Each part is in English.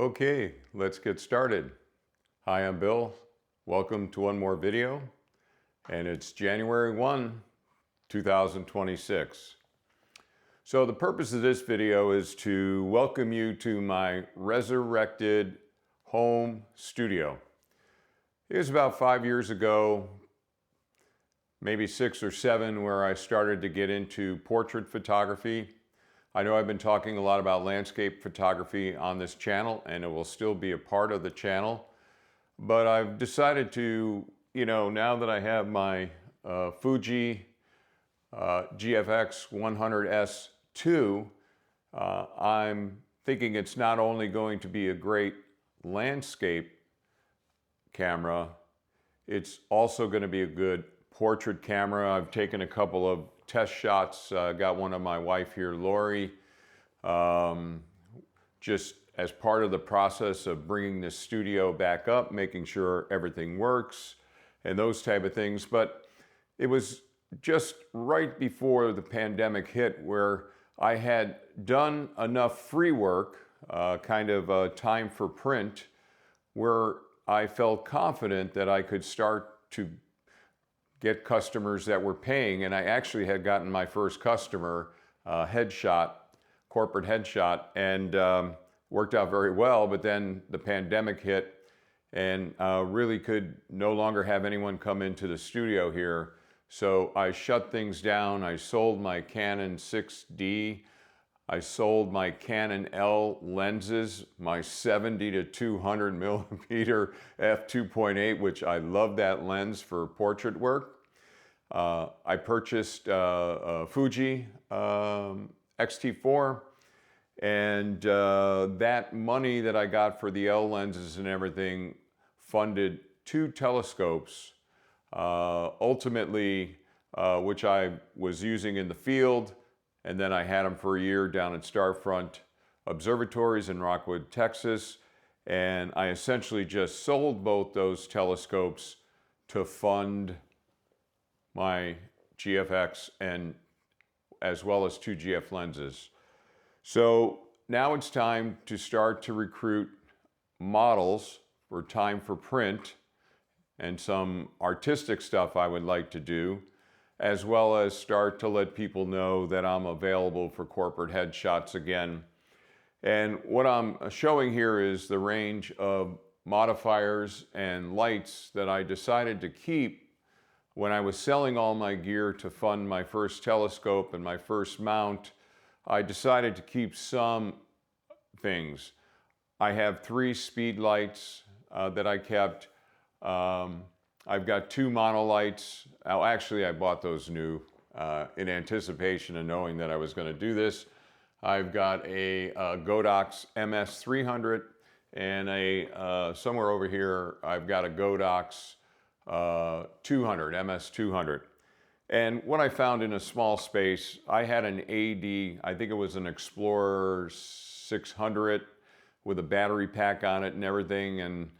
Okay, let's get started. Hi, I'm Bill. Welcome to one more video, and it's January 1, 2026. So the purpose of this video is to welcome you to my resurrected home studio. It was about 5 years ago, maybe 6 or 7, where I started to get into portrait photography. I know I've been talking a lot about landscape photography on this channel, and it will still be a part of the channel. But I've decided to, now that I have my Fuji GFX 100S2, I'm thinking it's not only going to be a great landscape camera, it's also going to be a good portrait camera. I've taken a couple of test shots. Got one of my wife here, Lori, just as part of the process of bringing this studio back up, making sure everything works and those type of things. But it was just right before the pandemic hit where I had done enough free work, kind of time for print, where I felt confident that I could start to get customers that were paying. And I actually had gotten my first customer headshot, corporate headshot, and worked out very well. But then the pandemic hit and really could no longer have anyone come into the studio here. So I shut things down. I sold my Canon 6D. I sold my Canon L lenses, my 70 to 200 millimeter f2.8, which I love that lens for portrait work. I purchased a Fuji X-T4, and that money that I got for the L lenses and everything funded 2 telescopes, ultimately, which I was using in the field. And then I had them for a year down at Starfront Observatories in Rockwood, Texas. And I essentially just sold both those telescopes to fund my GFX and as well as 2 GF lenses. So now it's time to start to recruit models for time for print and some artistic stuff I would like to do, as well as start to let people know that I'm available for corporate headshots again. And what I'm showing here is the range of modifiers and lights that I decided to keep when I was selling all my gear to fund my first telescope and my first mount. I decided to keep some things. I have 3 speed lights that I kept. I've got 2 monolights. Oh, actually, I bought those new in anticipation of knowing that I was going to do this. I've got a Godox MS300 and somewhere over here, I've got a Godox 200, MS200. And what I found in a small space, I had an AD, I think it was an Explorer 600 with a battery pack on it and everything. And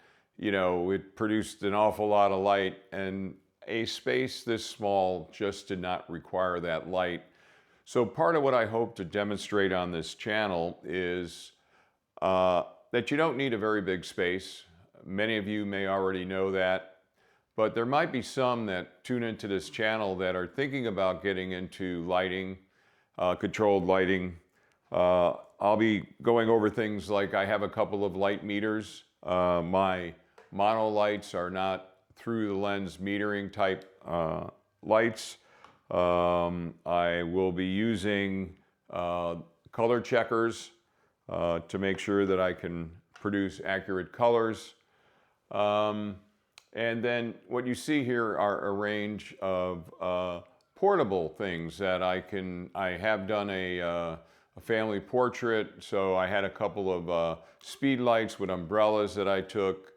it produced an awful lot of light, and a space this small just did not require that light. So part of what I hope to demonstrate on this channel is that you don't need a very big space. Many of you may already know that, but there might be some that tune into this channel that are thinking about getting into lighting, controlled lighting. I'll be going over things like I have a couple of light meters. My mono lights are not through the lens metering type lights. I will be using color checkers to make sure that I can produce accurate colors. And then what you see here are a range of portable things that I have done a family portrait. So I had a couple of speed lights with umbrellas that I took.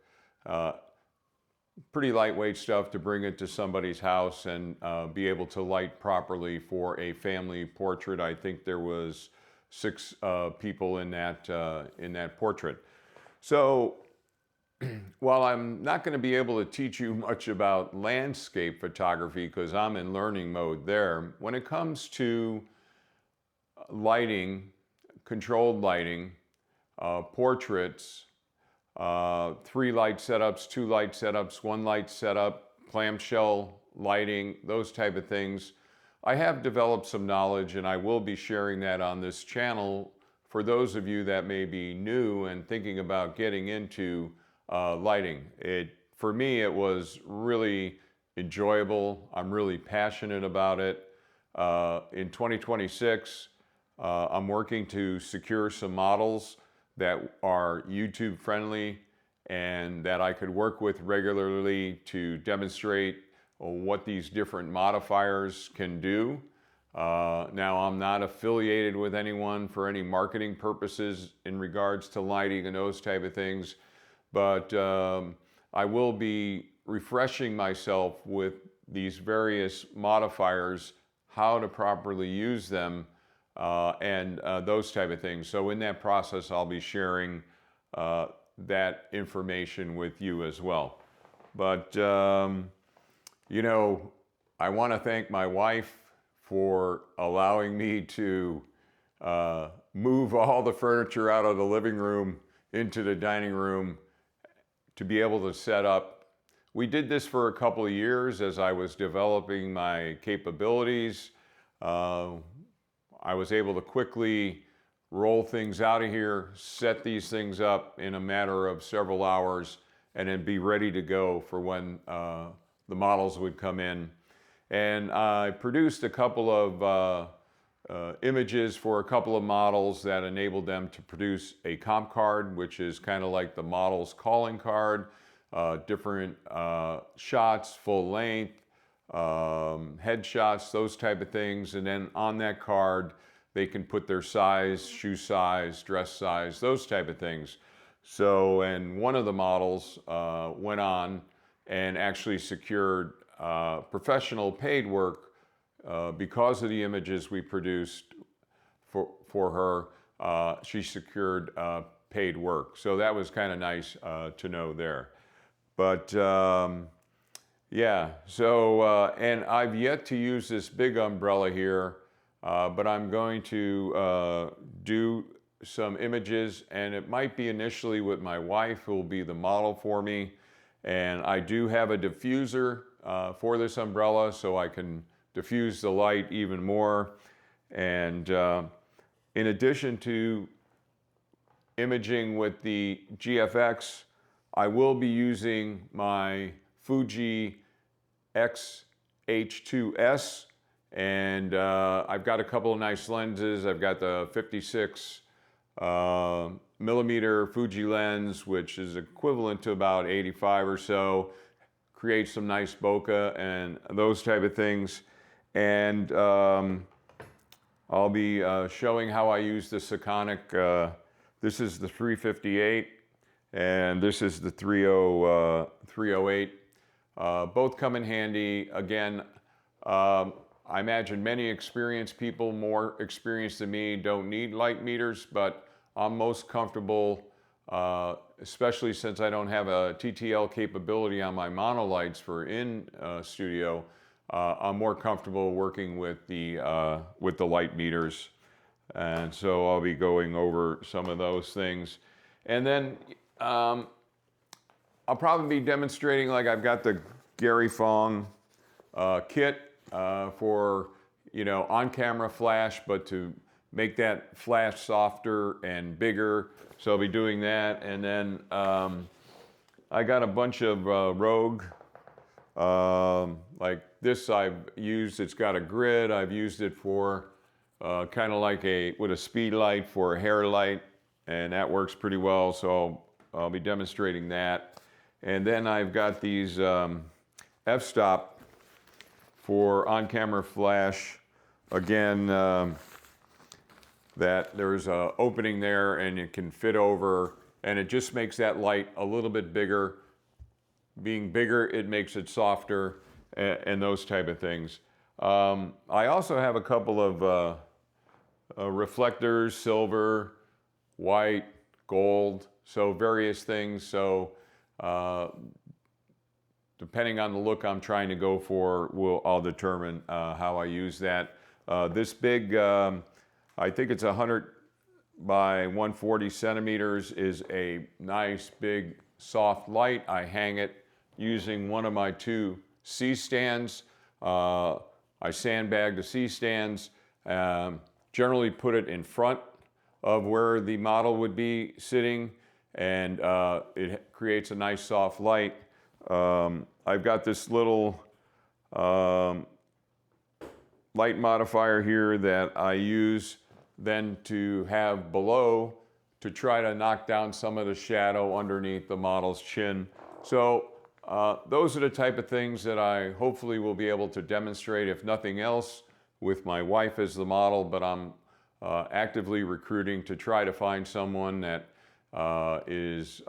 Pretty lightweight stuff to bring it to somebody's house and be able to light properly for a family portrait. I think there was 6 people in that portrait. So while I'm not going to be able to teach you much about landscape photography because I'm in learning mode there, when it comes to lighting, controlled lighting, portraits, 3 light setups, 2 light setups, 1 light setup, clamshell lighting, those type of things. I have developed some knowledge, and I will be sharing that on this channel for those of you that may be new and thinking about getting into lighting. For me, it was really enjoyable. I'm really passionate about it. In 2026, I'm working to secure some models that are YouTube friendly and that I could work with regularly to demonstrate what these different modifiers can do. Now, I'm not affiliated with anyone for any marketing purposes in regards to lighting and those type of things, but I will be refreshing myself with these various modifiers, how to properly use them, and those type of things. So in that process, I'll be sharing that information with you as well. But, you know, I want to thank my wife for allowing me to move all the furniture out of the living room into the dining room to be able to set up. We did this for a couple of years as I was developing my capabilities. I was able to quickly roll things out of here, set these things up in a matter of several hours, and then be ready to go for when the models would come in. And I produced a couple of images for a couple of models that enabled them to produce a comp card, which is kind of like the model's calling card, different shots, full length, headshots, those type of things. And then on that card, they can put their size, shoe size, dress size, those type of things. So, and one of the models went on and actually secured professional paid work because of the images we produced for her. She secured paid work. So that was kind of nice to know there. But yeah, so, and I've yet to use this big umbrella here, but I'm going to do some images, and it might be initially with my wife, who will be the model for me. And I do have a diffuser for this umbrella, so I can diffuse the light even more. And in addition to imaging with the GFX, I will be using my Fuji X-H2S, and I've got a couple of nice lenses. I've got the 56 millimeter Fuji lens, which is equivalent to about 85 or so, creates some nice bokeh and those type of things. And I'll be showing how I use the Sekonic. This is the 358 and this is the 308. Both come in handy. Again, I imagine many experienced people, more experienced than me, don't need light meters, but I'm most comfortable, especially since I don't have a TTL capability on my monolights for in studio. I'm more comfortable working with the light meters. And so I'll be going over some of those things. And then I'll probably be demonstrating, like I've got the Gary Fong kit for, you know, on-camera flash, but to make that flash softer and bigger. So I'll be doing that. And then I got a bunch of Rogue, like this I've used. It's got a grid. I've used it for kind of like with a speed light for a hair light, and that works pretty well. So I'll be demonstrating that. And then I've got these f-stop for on-camera flash. Again, that there's an opening there and it can fit over, and it just makes that light a little bit bigger. Being bigger, it makes it softer, and those type of things. I also have a couple of reflectors, silver, white, gold, so various things. So depending on the look I'm trying to go for, I'll determine how I use that. This big, I think it's 100 by 140 centimeters is a nice big soft light. I hang it using one of my two C-stands. I sandbag the C-stands, generally put it in front of where the model would be sitting, and it creates a nice soft light. I've got this little light modifier here that I use then to have below to try to knock down some of the shadow underneath the model's chin. So those are the type of things that I hopefully will be able to demonstrate, if nothing else, with my wife as the model, but I'm actively recruiting to try to find someone that is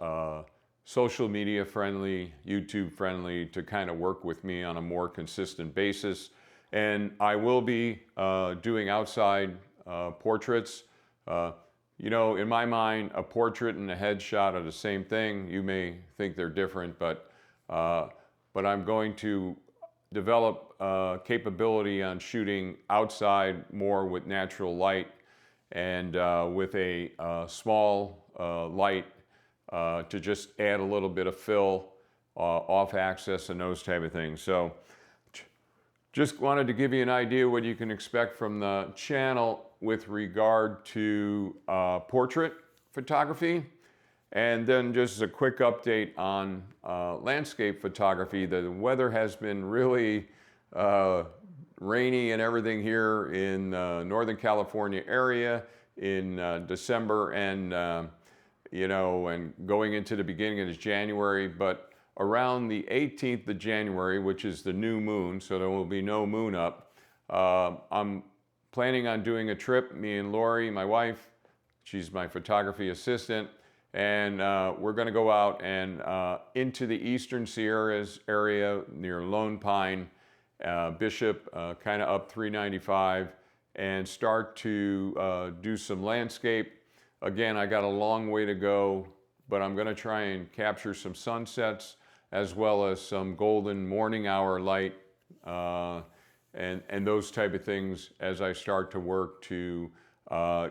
social media friendly, YouTube friendly, to kind of work with me on a more consistent basis. And I will be doing outside portraits. You know, in my mind, a portrait and a headshot are the same thing. You may think they're different, but I'm going to develop capability on shooting outside more with natural light and with a small light to just add a little bit of fill off axis and those type of things. So just wanted to give you an idea what you can expect from the channel with regard to portrait photography. And then just a quick update on landscape photography. The weather has been really rainy and everything here in Northern California area in December and you know, and going into the beginning of January. But around the 18th of January, which is the new moon, so there will be no moon up, I'm planning on doing a trip, me and Lori, my wife, she's my photography assistant, and we're going to go out and into the Eastern Sierras area near Lone Pine, Bishop, kind of up 395, and start to do some landscape. Again, I got a long way to go, but I'm going to try and capture some sunsets as well as some golden morning hour light and those type of things as I start to work to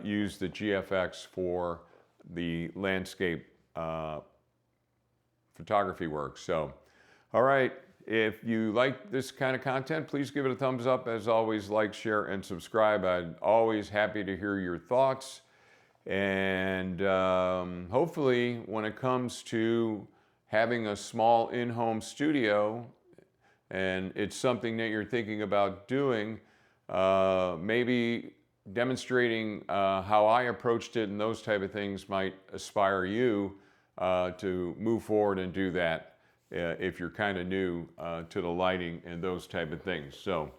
use the GFX for the landscape photography work. So, all right, if you like this kind of content, please give it a thumbs up. As always, like, share, and subscribe. I'm always happy to hear your thoughts. And hopefully when it comes to having a small in-home studio and it's something that you're thinking about doing, maybe demonstrating how I approached it and those type of things might inspire you to move forward and do that if you're kind of new to the lighting and those type of things. So,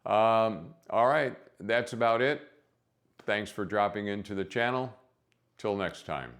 all right, that's about it. Thanks for dropping into the channel. Till next time.